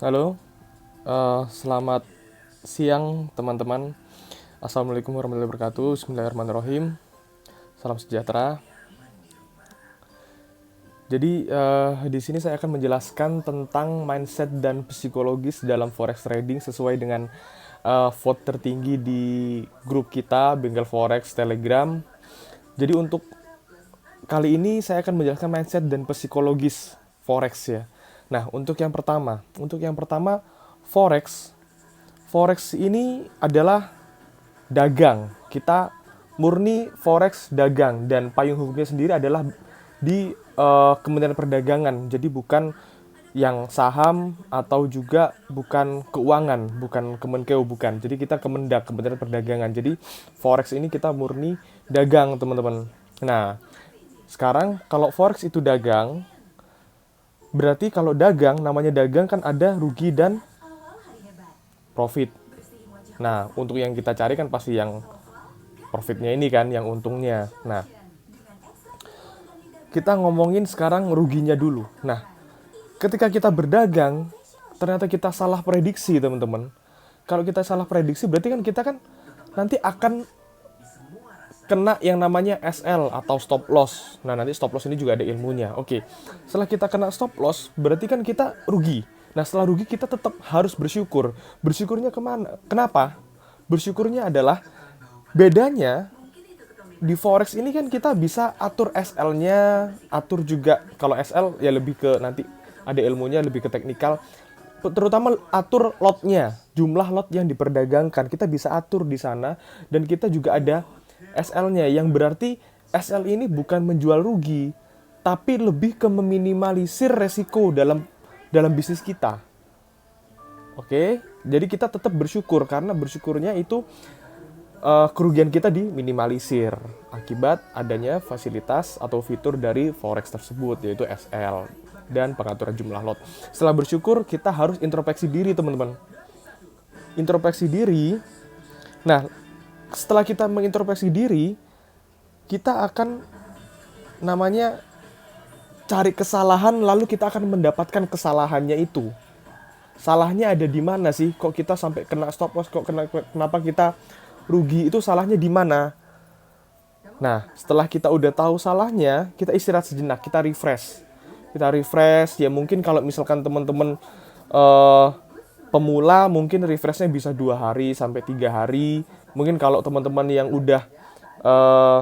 Halo, selamat siang teman-teman. Assalamualaikum warahmatullahi wabarakatuh. Bismillahirrahmanirrahim. Salam sejahtera. Jadi di sini saya akan menjelaskan tentang mindset dan psikologis dalam forex trading sesuai dengan vote tertinggi di grup kita Bengal Forex Telegram. Jadi untuk kali ini saya akan menjelaskan mindset dan psikologis forex ya. Nah, untuk yang pertama forex Forex ini adalah dagang. Kita murni forex dagang dan payung hukumnya sendiri adalah di Kementerian Perdagangan. Jadi bukan yang saham atau juga bukan keuangan, bukan Kemenkeu, bukan. Jadi kita Kemendak, Kementerian Perdagangan. Jadi forex ini kita murni dagang, teman-teman. Nah, sekarang kalau forex itu dagang, berarti kalau dagang, namanya dagang kan ada rugi dan profit. Nah, untuk yang kita cari kan pasti yang profitnya ini kan, yang untungnya. Nah, kita ngomongin sekarang ruginya dulu. Nah, ketika kita berdagang, ternyata kita salah prediksi, teman-teman. Kalau kita salah prediksi, berarti kan kita kan nanti akan kena yang namanya SL atau stop loss. Nah, nanti stop loss ini juga ada ilmunya. Oke, setelah kita kena stop loss, berarti kan kita rugi. Nah, setelah rugi kita tetap harus bersyukur. Bersyukurnya kemana? Kenapa? Bersyukurnya adalah bedanya di forex ini kan kita bisa atur SL-nya, atur juga kalau SL ya lebih ke nanti ada ilmunya lebih ke teknikal, terutama atur lotnya, jumlah lot yang diperdagangkan kita bisa atur di sana dan kita juga ada SL-nya yang berarti SL ini bukan menjual rugi tapi lebih ke meminimalisir resiko dalam bisnis kita. Oke, jadi kita tetap bersyukur karena bersyukurnya itu kerugian kita diminimalisir akibat adanya fasilitas atau fitur dari forex tersebut yaitu SL dan pengaturan jumlah lot. Setelah bersyukur kita harus introspeksi diri, teman-teman. Introspeksi diri. Nah, setelah kita mengintrospeksi diri, kita akan namanya cari kesalahan lalu kita akan mendapatkan kesalahannya itu. Salahnya ada di mana sih? Kok kita sampai kena stop loss? Kenapa kita rugi? Itu salahnya di mana? Nah, setelah kita udah tahu salahnya, kita istirahat sejenak, kita refresh. Kita refresh, ya mungkin kalau misalkan teman-teman eh, pemula, mungkin refreshnya bisa 2 hari sampai 3 hari. Mungkin kalau teman-teman yang eh,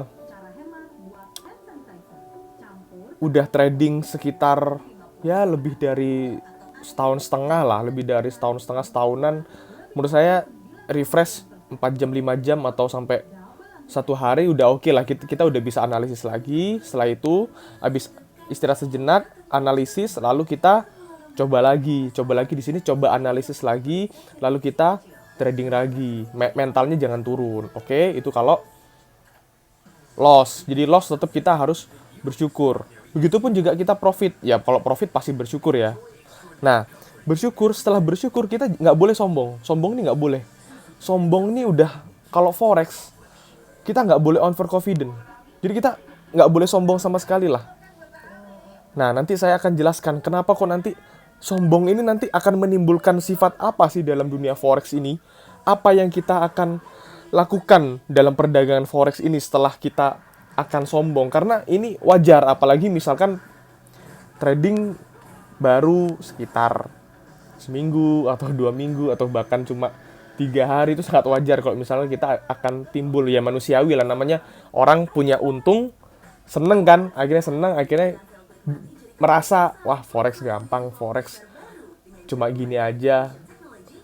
udah trading sekitar ya lebih dari setahun setengah lah, lebih dari setahun setengah, setahunan, menurut saya refresh 4 jam 5 jam atau sampai 1 hari udah oke lah, kita udah bisa analisis lagi. Setelah itu habis istirahat sejenak, analisis, lalu kita coba lagi di sini, coba analisis lagi, lalu kita trading lagi. Mentalnya jangan turun, oke? Itu kalau loss. Jadi loss tetap kita harus bersyukur. Begitupun juga kita profit. Ya kalau profit pasti bersyukur ya. Nah, setelah bersyukur kita nggak boleh sombong. Sombong ini nggak boleh. Sombong ini udah, kalau forex kita nggak boleh overconfident. Jadi kita nggak boleh sombong sama sekali lah. Nah, nanti saya akan jelaskan kenapa kok nanti sombong ini nanti akan menimbulkan sifat apa sih dalam dunia forex ini. Apa yang kita akan lakukan dalam perdagangan forex ini setelah kita akan sombong. Karena ini wajar, apalagi misalkan trading baru sekitar seminggu atau 2 minggu atau bahkan cuma 3 hari, itu sangat wajar kalau misalnya kita akan timbul, ya manusiawi lah namanya, orang punya untung seneng kan, akhirnya merasa wah forex gampang, forex cuma gini aja,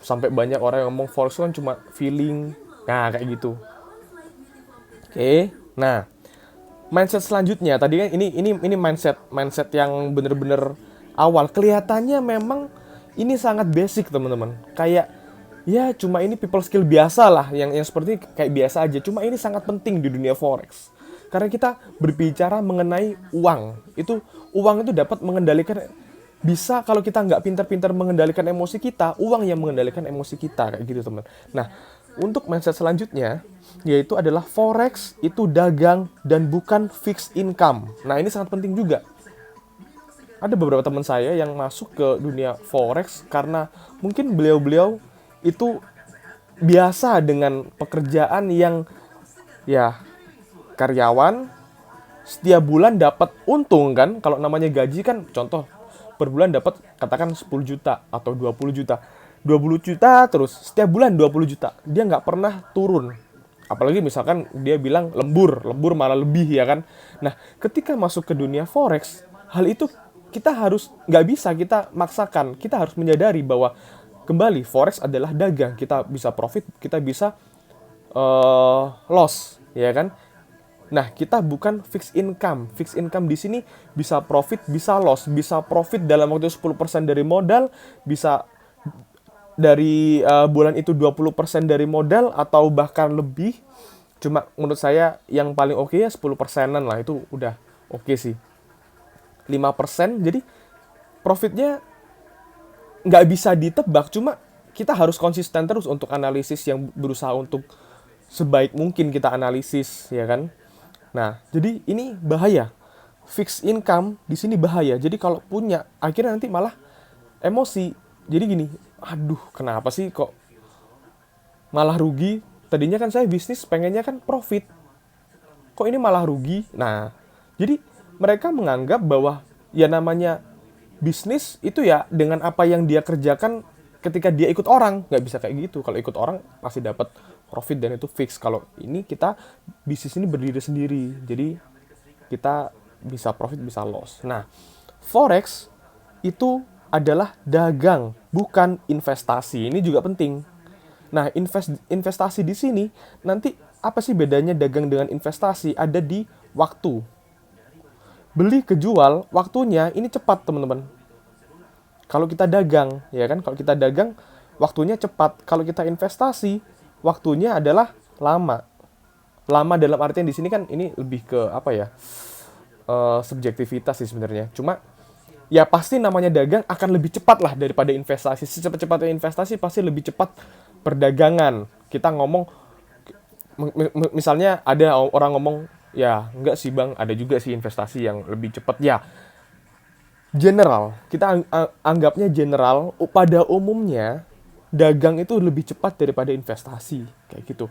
sampai banyak orang yang ngomong forex kan cuma feeling. Nah kayak gitu. Oke, nah mindset selanjutnya tadi kan ini mindset yang bener-bener awal, kelihatannya memang ini sangat basic, teman-teman, kayak ya cuma ini people skill biasa lah, yang seperti kayak biasa aja, cuma ini sangat penting di dunia forex karena kita berbicara mengenai uang. Uang itu dapat mengendalikan, bisa kalau kita nggak pintar-pintar mengendalikan emosi kita, uang yang mengendalikan emosi kita, kayak gitu, teman. Nah, untuk mindset selanjutnya yaitu adalah forex itu dagang dan bukan fixed income. Nah, ini sangat penting juga. ada beberapa teman saya yang masuk ke dunia forex karena mungkin beliau-beliau itu biasa dengan pekerjaan yang ya karyawan, setiap bulan dapat untung kan. Kalau namanya gaji kan contoh per bulan dapat katakan 10 juta atau 20 juta. 20 juta terus setiap bulan 20 juta. Dia nggak pernah turun. Apalagi misalkan dia bilang lembur malah lebih ya kan. Nah, ketika masuk ke dunia forex, hal itu kita harus nggak bisa kita maksakan. Kita harus menyadari bahwa kembali forex adalah dagang. Kita bisa profit, kita bisa loss, ya kan? Nah, kita bukan fixed income. Fixed income di sini bisa profit, bisa loss. Bisa profit dalam waktu 10% dari modal, bisa dari bulan itu 20% dari modal atau bahkan lebih. Cuma menurut saya yang paling oke ya 10%-an lah, itu udah oke sih. 5%, jadi profitnya nggak bisa ditebak, cuma kita harus konsisten terus untuk analisis yang berusaha untuk sebaik mungkin kita analisis, ya kan? Nah, jadi ini bahaya. Fixed income di sini bahaya. Jadi kalau punya, akhirnya nanti malah emosi. Jadi gini, aduh kenapa sih kok malah rugi? Tadinya kan saya bisnis pengennya kan profit. Kok ini malah rugi? Nah, jadi mereka menganggap bahwa ya namanya bisnis itu ya dengan apa yang dia kerjakan ketika dia ikut orang. Nggak bisa kayak gitu. Kalau ikut orang pasti dapat profit dan itu fix. Kalau ini kita bisnis ini berdiri sendiri. Jadi kita bisa profit, bisa loss. Nah, forex itu adalah dagang, bukan investasi. Ini juga penting. Nah, investasi di sini nanti apa sih bedanya dagang dengan investasi? Ada di waktu. Beli ke jual, waktunya ini cepat, teman-teman. Kalau kita dagang, ya kan? Kalau kita dagang, waktunya cepat. Kalau kita investasi, waktunya adalah lama. Lama dalam artian di sini kan ini lebih ke apa ya? Subjektivitas sih sebenarnya. Cuma ya pasti namanya dagang akan lebih cepat lah daripada investasi. Secepat-cepatnya investasi pasti lebih cepat perdagangan. Kita ngomong, misalnya ada orang ngomong, ya enggak sih bang, ada juga sih investasi yang lebih cepat. Ya, general. Kita anggapnya general. Pada umumnya, dagang itu lebih cepat daripada investasi. Kayak gitu.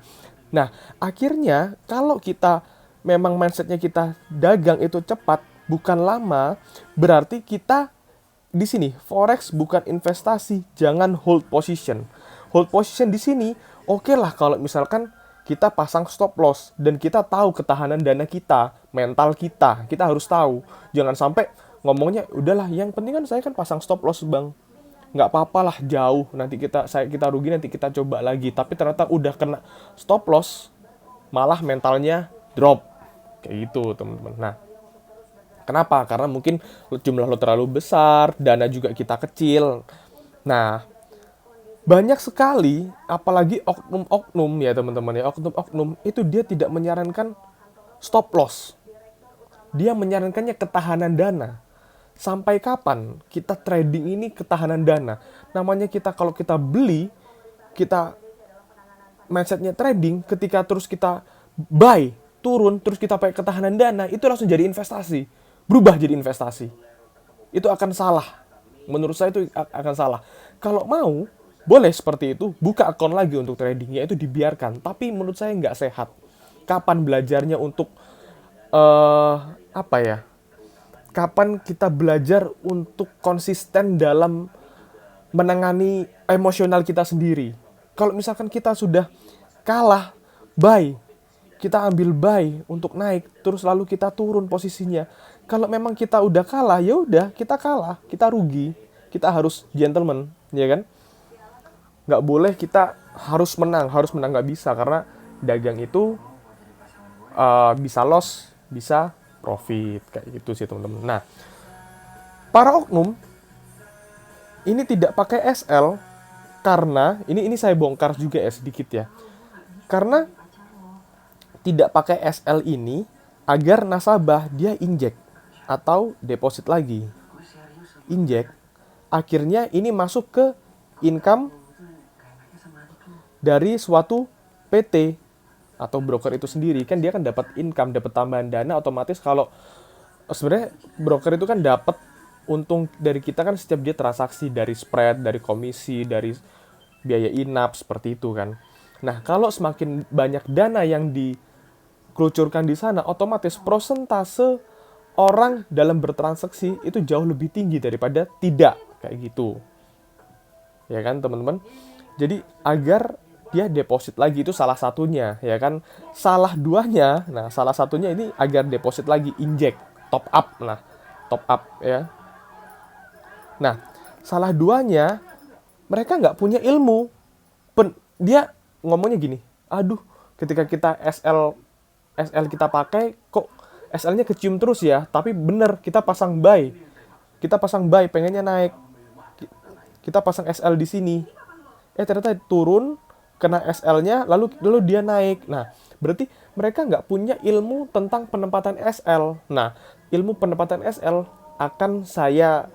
Nah, akhirnya kalau kita memang mindsetnya kita dagang itu cepat, bukan lama, berarti kita di sini forex bukan investasi, jangan hold position. Hold position di sini oke lah kalau misalkan kita pasang stop loss dan kita tahu ketahanan dana kita, mental kita harus tahu. Jangan sampai ngomongnya udahlah yang penting kan saya kan pasang stop loss bang, nggak apa-apa lah jauh, nanti kita rugi, nanti kita coba lagi, tapi ternyata udah kena stop loss malah mentalnya drop kayak gitu teman-teman. Nah, kenapa? Karena mungkin jumlah lo terlalu besar, dana juga kita kecil. Nah, banyak sekali, apalagi oknum-oknum ya teman-teman ya, oknum-oknum itu dia tidak menyarankan stop loss. Dia menyarankannya ketahanan dana. Sampai kapan kita trading ini ketahanan dana? Namanya kita kalau kita beli, kita mindsetnya trading, ketika terus kita buy, turun, terus kita pakai ketahanan dana, itu langsung jadi investasi. Berubah jadi investasi. Itu akan salah. Menurut saya itu akan salah. Kalau mau, boleh seperti itu, buka akun lagi untuk tradingnya, itu dibiarkan. Tapi menurut saya nggak sehat. Kapan belajarnya untuk, apa ya, kapan kita belajar untuk konsisten dalam menangani emosional kita sendiri. Kalau misalkan kita sudah kalah, buy, kita ambil buy untuk naik, terus lalu kita turun posisinya. Kalau memang kita udah kalah, ya udah kita kalah, kita rugi, kita harus gentleman, ya kan? Nggak boleh kita harus menang nggak bisa, karena dagang itu bisa loss, bisa profit, kayak gitu sih teman-teman. Nah, para oknum ini tidak pakai SL karena ini saya bongkar juga ya sedikit ya. Karena tidak pakai SL ini agar nasabah dia injek atau deposit lagi. Injek, akhirnya ini masuk ke income dari suatu PT atau broker itu sendiri. Kan dia kan dapat income, dapat tambahan dana, otomatis kalau sebenarnya broker itu kan dapat untung dari kita kan setiap dia transaksi, dari spread, dari komisi, dari biaya inap, seperti itu kan. Nah, kalau semakin banyak dana yang dikelucurkan di sana, otomatis prosentase orang dalam bertransaksi itu jauh lebih tinggi daripada tidak, kayak gitu. Ya kan, teman-teman? Jadi, agar dia deposit lagi, itu salah satunya, ya kan? Salah duanya, nah salah satunya ini agar deposit lagi, inject, top up, nah, top up, ya. Nah, salah duanya, mereka nggak punya ilmu. Dia ngomongnya gini, aduh, ketika kita SL kita pakai, kok SL-nya kecium terus ya, tapi bener, kita pasang buy, pengennya naik, kita pasang SL di sini, ternyata turun, kena SL-nya, lalu dia naik. Nah, berarti mereka nggak punya ilmu tentang penempatan SL. Nah, ilmu penempatan SL akan saya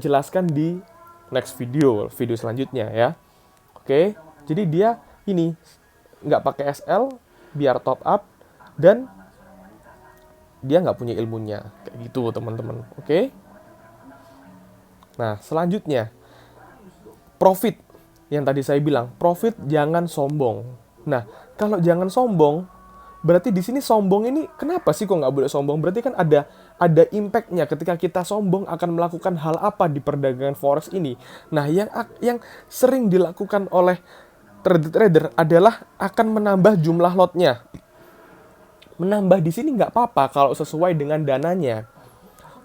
jelaskan di next video selanjutnya ya. Oke, jadi dia ini nggak pakai SL biar top up dan dia nggak punya ilmunya, kayak gitu teman-teman. Oke. Nah, selanjutnya profit. Yang tadi saya bilang, profit jangan sombong. Nah, kalau jangan sombong, berarti di sini sombong ini kenapa sih kok nggak boleh sombong? Berarti kan ada impact-nya ketika kita sombong akan melakukan hal apa di perdagangan forex ini. Nah, yang sering dilakukan oleh trader adalah akan menambah jumlah lotnya. Menambah di sini nggak apa-apa kalau sesuai dengan dananya.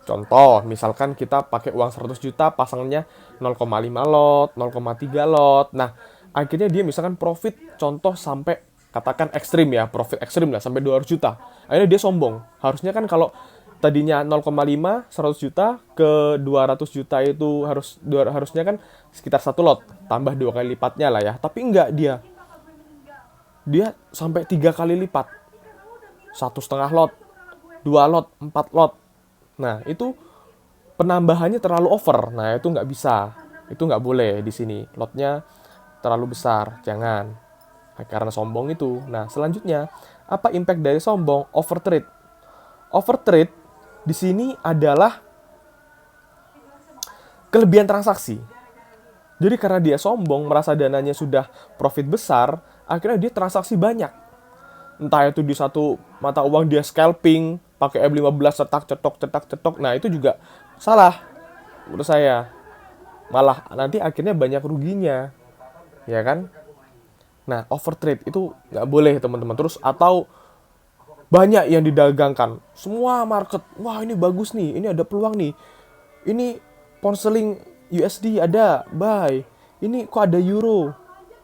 Contoh, misalkan kita pakai uang 100 juta, pasangnya 0,5 lot, 0,3 lot. Nah, akhirnya dia misalkan profit, contoh sampai, katakan ekstrim ya, profit ekstrim lah, sampai 200 juta. Akhirnya dia sombong. Harusnya kan kalau tadinya 0,5, 100 juta, ke 200 juta itu harusnya kan sekitar 1 lot. Tambah 2 kali lipatnya lah ya. Tapi enggak, dia sampai 3 kali lipat. 1,5 lot, 2 lot, 4 lot. Nah, itu penambahannya terlalu over. Nah, itu nggak bisa. Itu nggak boleh di sini. Lotnya terlalu besar. Jangan. Nah, karena sombong itu. Nah, selanjutnya, apa impact dari sombong? Overtrade. Overtrade di sini adalah kelebihan transaksi. Jadi karena dia sombong, merasa dananya sudah profit besar, akhirnya dia transaksi banyak. Entah itu di satu mata uang dia scalping, pakai M15 cetak. Nah, itu juga salah menurut saya. Malah nanti akhirnya banyak ruginya. Ya kan? Nah, overtrade itu nggak boleh, teman-teman. Terus atau banyak yang didagangkan. Semua market, wah ini bagus nih, ini ada peluang nih. Ini pound sterling USD ada, buy. Ini kok ada euro,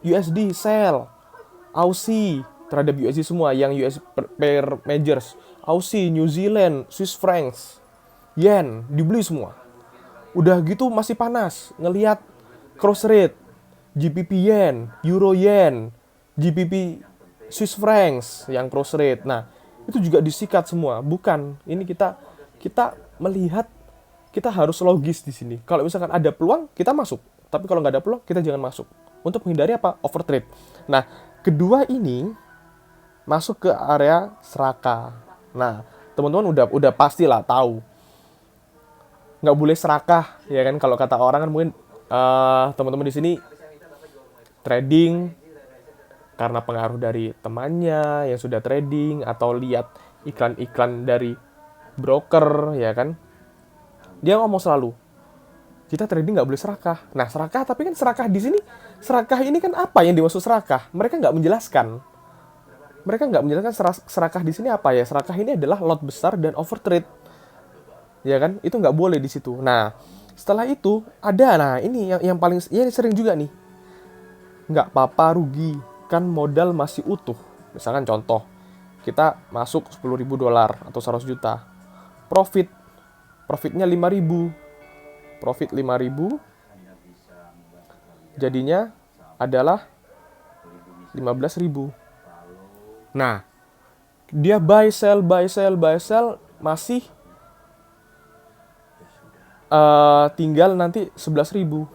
USD, sell. Aussie terhadap USD semua, yang US pair majors. Aussie, New Zealand, Swiss francs, yen, dibeli semua. Udah gitu masih panas ngelihat cross rate, GBP yen, euro yen, GBP Swiss francs yang cross rate. Nah, itu juga disikat semua. Bukan, ini kita melihat, kita harus logis di sini. Kalau misalkan ada peluang, kita masuk. Tapi kalau nggak ada peluang, kita jangan masuk. Untuk menghindari apa? Overtrade. Nah, kedua ini masuk ke area serakah. Nah, teman-teman udah pastilah tahu. Nggak boleh serakah, ya kan? Kalau kata orang kan mungkin teman-teman di sini trading karena pengaruh dari temannya yang sudah trading atau lihat iklan-iklan dari broker, ya kan? Dia ngomong selalu, kita trading nggak boleh serakah. Nah, serakah, tapi kan serakah di sini, serakah ini kan apa yang dimaksud serakah? Mereka nggak menjelaskan. Serakah di sini apa ya? Serakah ini adalah lot besar dan overtrade, ya kan? Itu nggak boleh di situ. Nah, setelah itu ada, nah ini yang paling, ya ini sering juga nih, nggak apa-apa rugi, kan modal masih utuh. Misalkan contoh, kita masuk $10.000 atau 100 juta, profitnya 5.000, profit 5.000, jadinya adalah 15.000. Nah, dia buy sell masih tinggal nanti 11.000.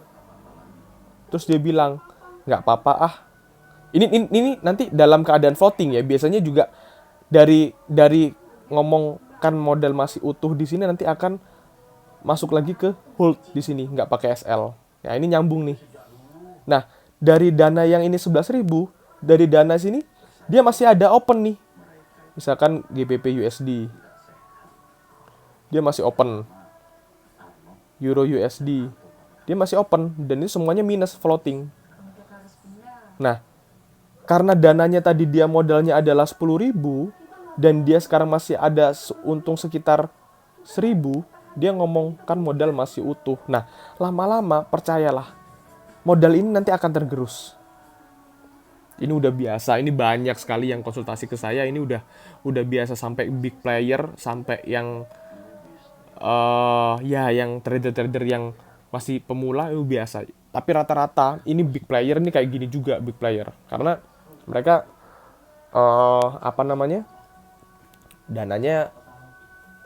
Terus dia bilang, nggak apa-apa ah. Ini nanti dalam keadaan floating ya. Biasanya juga dari ngomongkan modal masih utuh di sini nanti akan masuk lagi ke hold di sini, nggak pakai SL. Nah, ini nyambung nih. Nah, dari dana yang ini 11.000, dari dana sini dia masih ada open nih. Misalkan GBP USD. Dia masih open. Euro USD. Dia masih open dan ini semuanya minus floating. Nah, karena dananya tadi dia modalnya adalah 10.000 dan dia sekarang masih ada untung sekitar 1.000, dia ngomong kan modal masih utuh. Nah, lama-lama percayalah, modal ini nanti akan tergerus. Ini udah biasa, ini banyak sekali yang konsultasi ke saya, ini udah biasa sampai big player, sampai yang yang trader-trader yang masih pemula itu biasa. Tapi rata-rata ini big player ini kayak gini juga big player, karena mereka dananya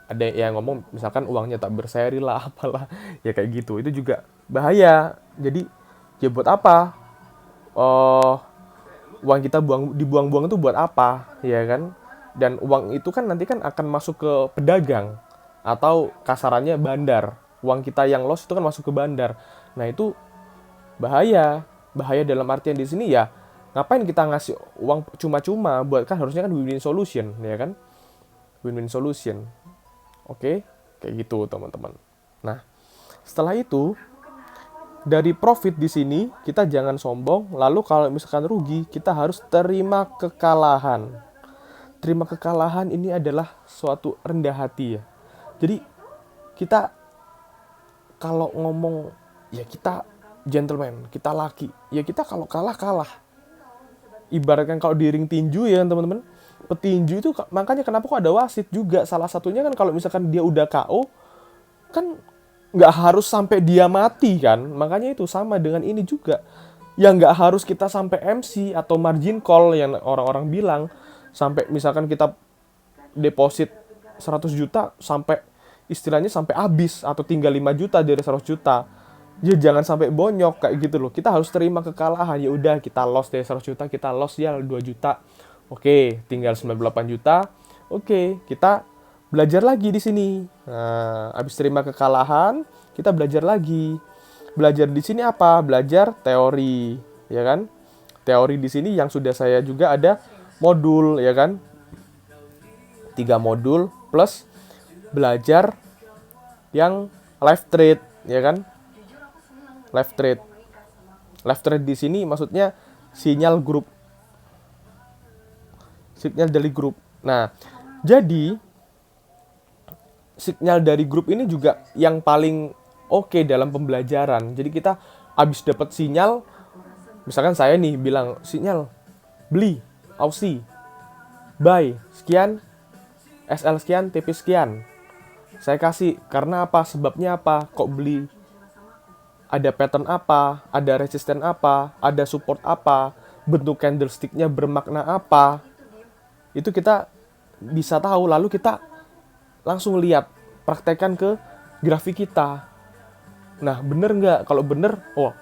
ada yang ngomong misalkan uangnya tak berseri lah apalah ya kayak gitu, itu juga bahaya. Jadi ya buat apa uang kita dibuang-buang itu buat apa ya kan? Dan uang itu kan nanti kan akan masuk ke pedagang atau kasarannya bandar. Uang kita yang loss itu kan masuk ke bandar. Nah itu bahaya dalam artian di sini ya ngapain kita ngasih uang cuma-cuma, buat kan harusnya kan win-win solution ya kan, win-win solution. Oke, kayak gitu teman-teman. Nah setelah itu dari profit di sini kita jangan sombong, lalu kalau misalkan rugi kita harus terima kekalahan. Terima kekalahan ini adalah suatu rendah hati ya. Jadi kita kalau ngomong ya kita gentleman, kita laki, ya kita kalau kalah. Ibaratkan kalau di ring tinju ya teman-teman, petinju itu makanya kenapa kok ada wasit juga, salah satunya kan kalau misalkan dia udah KO kan nggak harus sampai dia mati kan, makanya itu sama dengan ini juga, ya nggak harus kita sampai MC atau margin call yang orang-orang bilang, sampai misalkan kita deposit 100 juta sampai istilahnya sampai habis atau tinggal 5 juta dari 100 juta. Ya jangan sampai bonyok kayak gitu loh. Kita harus terima kekalahan. Ya udah kita loss dari 100 juta, kita loss ya 2 juta. Oke, tinggal 98 juta. Oke, kita belajar lagi di sini. Nah, habis terima kekalahan, kita belajar lagi. Belajar di sini apa? Belajar teori, ya kan? Teori di sini yang sudah saya juga ada modul, ya kan? 3 modul plus belajar yang live trade, ya kan? Live trade di sini maksudnya sinyal dari grup. Nah, jadi sinyal dari grup ini juga yang paling oke dalam pembelajaran. Jadi kita habis dapat sinyal, misalkan saya nih bilang sinyal beli Aussie, buy sekian, SL sekian, TP sekian. Saya kasih karena apa? Sebabnya apa? Kok beli? Ada pattern apa, ada resisten apa, ada support apa, bentuk candlestick-nya bermakna apa. Itu kita bisa tahu, lalu kita langsung lihat, praktekkan ke grafik kita. Nah, bener nggak? Kalau bener, oh,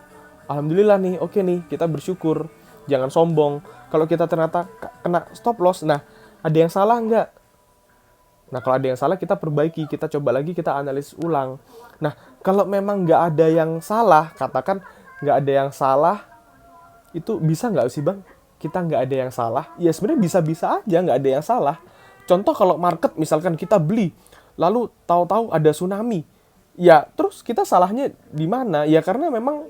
alhamdulillah nih, oke nih, kita bersyukur. Jangan sombong. Kalau kita ternyata kena stop loss, nah, ada yang salah nggak? Nah, kalau ada yang salah, kita perbaiki, kita coba lagi, kita analisis ulang. Nah, kalau memang nggak ada yang salah, katakan nggak ada yang salah, itu bisa nggak sih bang? Kita nggak ada yang salah? Ya sebenarnya bisa-bisa aja nggak ada yang salah. Contoh kalau market, misalkan kita beli, lalu tahu-tahu ada tsunami. Ya, terus kita salahnya di mana? Ya karena memang,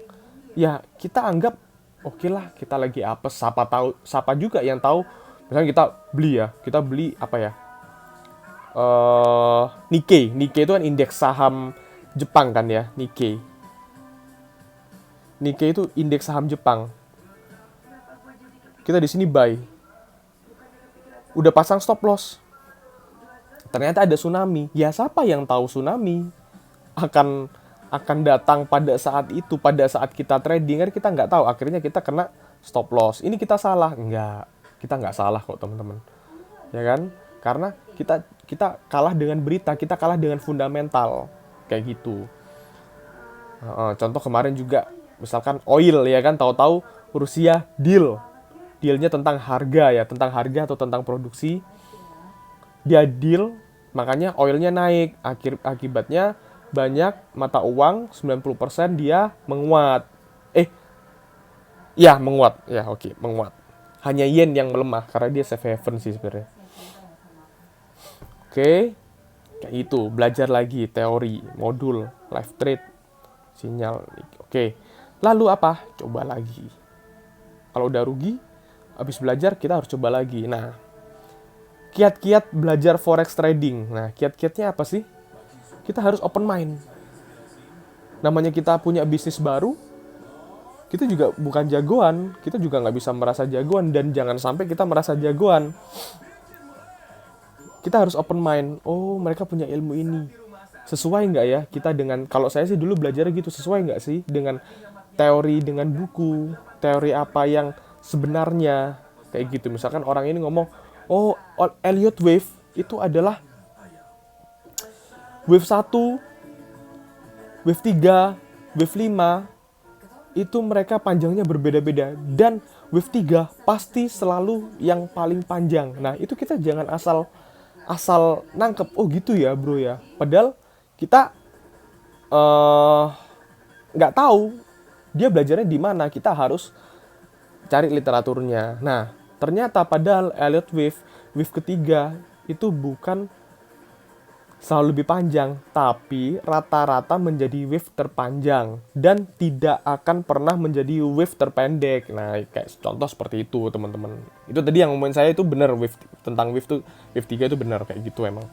ya kita anggap, oke lah, kita lagi apes, siapa juga yang tahu. Misalnya kita beli apa ya? Nikkei itu kan indeks saham Jepang kan ya, Nikkei itu indeks saham Jepang. Kita di sini buy, udah pasang stop loss, ternyata ada tsunami. Ya siapa yang tahu tsunami akan datang pada saat itu, pada saat kita trading kan kita nggak tahu. Akhirnya kita kena stop loss. Ini kita salah? Enggak, kita nggak salah kok teman-teman, ya kan? Karena kita kalah dengan berita, kita kalah dengan fundamental kayak gitu. Contoh kemarin juga misalkan oil ya kan, tahu-tahu Rusia dealnya tentang harga ya, tentang harga atau tentang produksi. Dia deal, makanya oilnya naik. Akibatnya banyak mata uang 90% dia menguat. Ya menguat. Ya oke, menguat. Hanya yen yang melemah karena dia safe haven sih sebenarnya. Oke, kayak itu. Belajar lagi teori, modul, live trade, sinyal. Oke. Lalu apa? Coba lagi. Kalau udah rugi, habis belajar kita harus coba lagi. Nah, kiat-kiat belajar forex trading. Nah, kiat-kiatnya apa sih? Kita harus open mind. Namanya kita punya bisnis baru, kita juga bukan jagoan, kita juga nggak bisa merasa jagoan, dan jangan sampai kita merasa jagoan. Kita harus open mind. Oh, mereka punya ilmu ini. Sesuai nggak ya kita dengan, kalau saya sih dulu belajar gitu, sesuai nggak sih dengan teori, dengan buku, teori apa yang sebenarnya, kayak gitu. Misalkan orang ini ngomong, oh Elliott Wave itu adalah wave 1, wave 3, wave 5, itu mereka panjangnya berbeda-beda, dan wave 3 pasti selalu yang paling panjang. Nah, itu kita jangan asal nangkep, oh gitu ya bro ya. Padahal kita nggak tahu dia belajarnya di mana, kita harus cari literaturnya. Nah, ternyata padahal Elliott Wave ketiga itu bukan selalu lebih panjang, tapi rata-rata menjadi wave terpanjang dan tidak akan pernah menjadi wave terpendek. Nah, kayak contoh seperti itu, teman-teman. Itu tadi yang ngomongin saya itu benar, wave tentang wave 3 itu benar kayak gitu emang.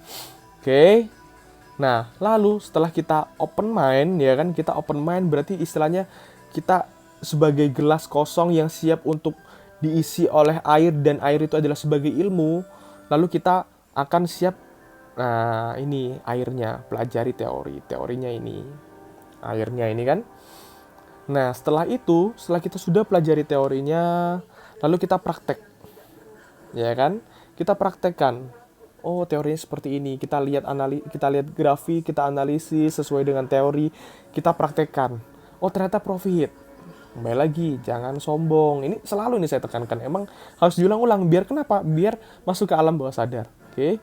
Oke. Nah, lalu setelah kita open mind, ya kan, kita open mind berarti istilahnya kita sebagai gelas kosong yang siap untuk diisi oleh air, dan air itu adalah sebagai ilmu. Lalu kita akan siap, nah ini airnya, pelajari teorinya ini, airnya ini kan. Nah, setelah itu, setelah kita sudah pelajari teorinya, lalu kita praktek, ya kan, kita praktekkan. Oh, teorinya seperti ini. Kita lihat grafik, kita analisis sesuai dengan teori, kita praktekkan. Oh, ternyata profit. Kembali lagi, jangan sombong. Ini selalu ini saya tekankan. Emang harus diulang-ulang. Biar kenapa? Biar masuk ke alam bawah sadar. Oke?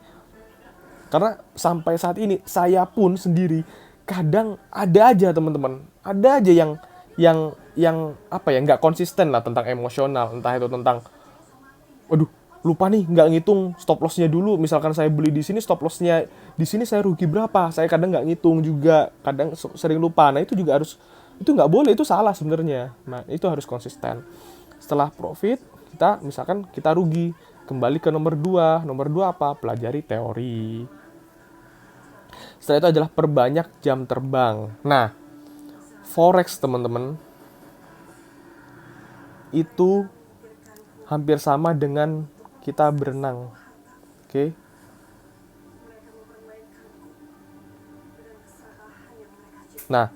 Karena sampai saat ini saya pun sendiri kadang ada aja teman-teman, ada aja yang apa ya, nggak konsisten lah tentang emosional, entah itu tentang, waduh lupa nih nggak ngitung stop lossnya dulu. Misalkan saya beli di sini, stop lossnya di sini saya rugi berapa, saya kadang nggak ngitung juga, kadang sering lupa. Nah itu juga harus, itu nggak boleh, itu salah sebenarnya. Nah itu harus konsisten. Setelah profit, kita misalkan kita rugi, kembali ke nomor 2. Nomor 2 apa? Pelajari teori. Setelah itu adalah perbanyak jam terbang. Nah, forex teman-teman itu hampir sama dengan kita berenang. Oke. Nah,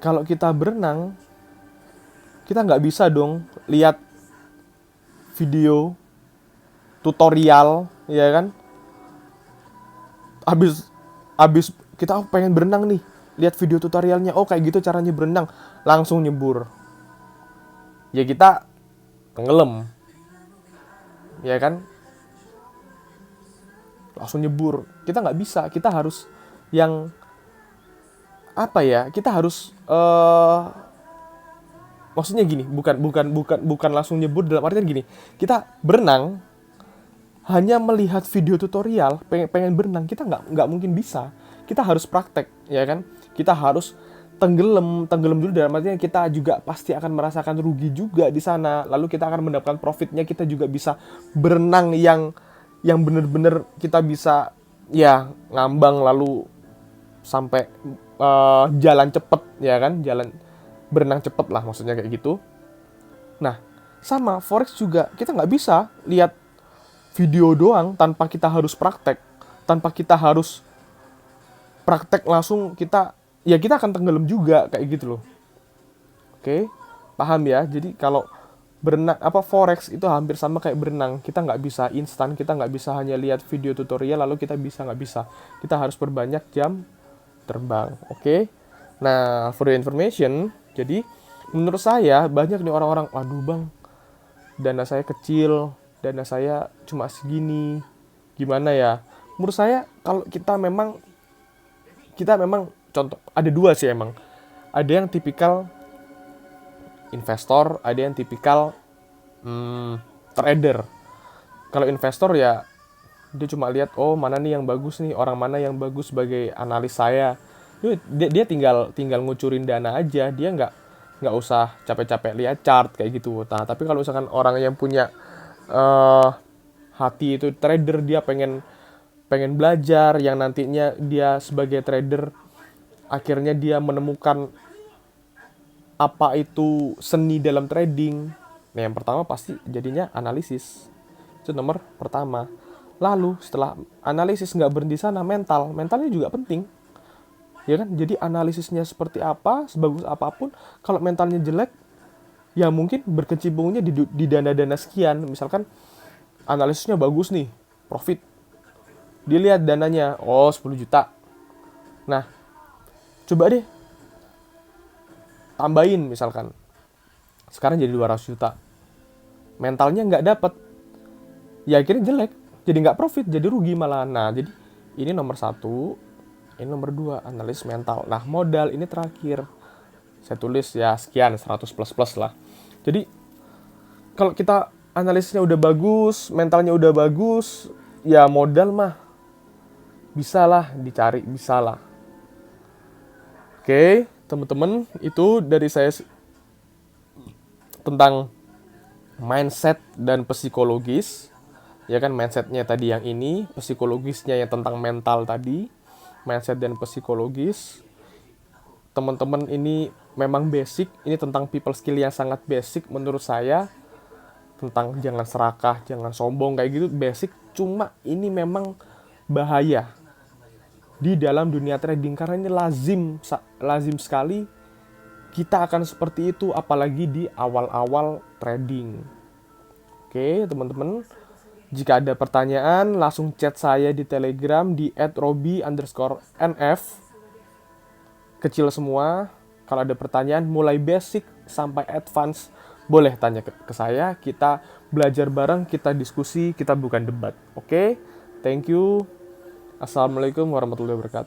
kalau kita berenang, kita nggak bisa dong lihat video tutorial, ya kan? Abis kita pengen berenang nih, lihat video tutorialnya, oh kayak gitu caranya berenang, langsung nyebur. Ya kita tenggelam, ya kan? Langsung nyebur. Kita nggak bisa, kita harus yang apa ya? Kita harus maksudnya gini, bukan langsung nyebur dalam artian gini. Kita berenang hanya melihat video tutorial, pengen berenang, kita nggak mungkin bisa. Kita harus praktek, ya kan? Kita harus tenggelam dulu, dalam artinya kita juga pasti akan merasakan rugi juga di sana. Lalu kita akan mendapatkan profitnya, kita juga bisa berenang yang benar-benar kita bisa ya ngambang lalu sampai jalan cepet, ya kan? Jalan berenang cepet lah, maksudnya kayak gitu. Nah, sama forex juga, kita nggak bisa lihat video doang tanpa kita harus praktek, tanpa kita harus praktek langsung, kita akan tenggelam juga kayak gitu loh. Oke, paham ya? Jadi kalau berenang forex itu hampir sama kayak berenang. Kita nggak bisa instan, kita nggak bisa hanya lihat video tutorial lalu kita bisa, nggak bisa. Kita harus perbanyak jam terbang. Oke. Nah, for your information, jadi menurut saya banyak nih orang-orang, aduh bang, dana saya kecil, dana saya cuma segini, gimana ya? Menurut saya kalau kita memang kita memang contoh ada dua sih emang. Ada yang tipikal investor, ada yang tipikal trader. Kalau investor ya dia cuma lihat mana nih yang bagus nih, orang mana yang bagus sebagai analis saya. Dia tinggal ngucurin dana aja, dia nggak usah capek-capek lihat chart kayak gitu. Nah, tapi kalau misalkan orang yang punya hati itu trader, dia pengen belajar, yang nantinya dia sebagai trader akhirnya dia menemukan apa itu seni dalam trading. Nah, yang pertama pasti jadinya analisis. Itu nomor pertama. Lalu setelah analisis nggak berhenti sana, mentalnya juga penting. Ya kan? Jadi analisisnya seperti apa, sebagus apapun, kalau mentalnya jelek, ya mungkin berkecimpungnya di dana-dana sekian. Misalkan analisisnya bagus nih, profit. Dilihat dananya, 10 juta. Nah, coba deh tambahin misalkan. Sekarang jadi 200 juta. Mentalnya nggak dapet. Ya akhirnya jelek. Jadi nggak profit, jadi rugi malah. Nah, jadi ini nomor 1, ini nomor 2, analis mental. Nah, modal ini terakhir. Saya tulis ya sekian, 100 plus lah. Jadi, kalau kita analisisnya udah bagus, mentalnya udah bagus, ya modal mah bisa lah dicari, bisa lah. Oke, teman-teman, itu dari saya tentang mindset dan psikologis. Ya kan, mindsetnya tadi yang ini, psikologisnya yang tentang mental tadi, mindset dan psikologis. Teman-teman, ini memang basic, ini tentang people skill yang sangat basic menurut saya, tentang jangan serakah, jangan sombong kayak gitu, basic. Cuma ini memang bahaya di dalam dunia trading karena ini lazim sekali kita akan seperti itu, apalagi di awal-awal trading. Oke, teman-teman. Jika ada pertanyaan, langsung chat saya di Telegram di @robi_nf. Kecil semua. Kalau ada pertanyaan, mulai basic sampai advance, boleh tanya ke saya. Kita belajar bareng, kita diskusi, kita bukan debat. Oke? Thank you. Assalamualaikum warahmatullahi wabarakatuh.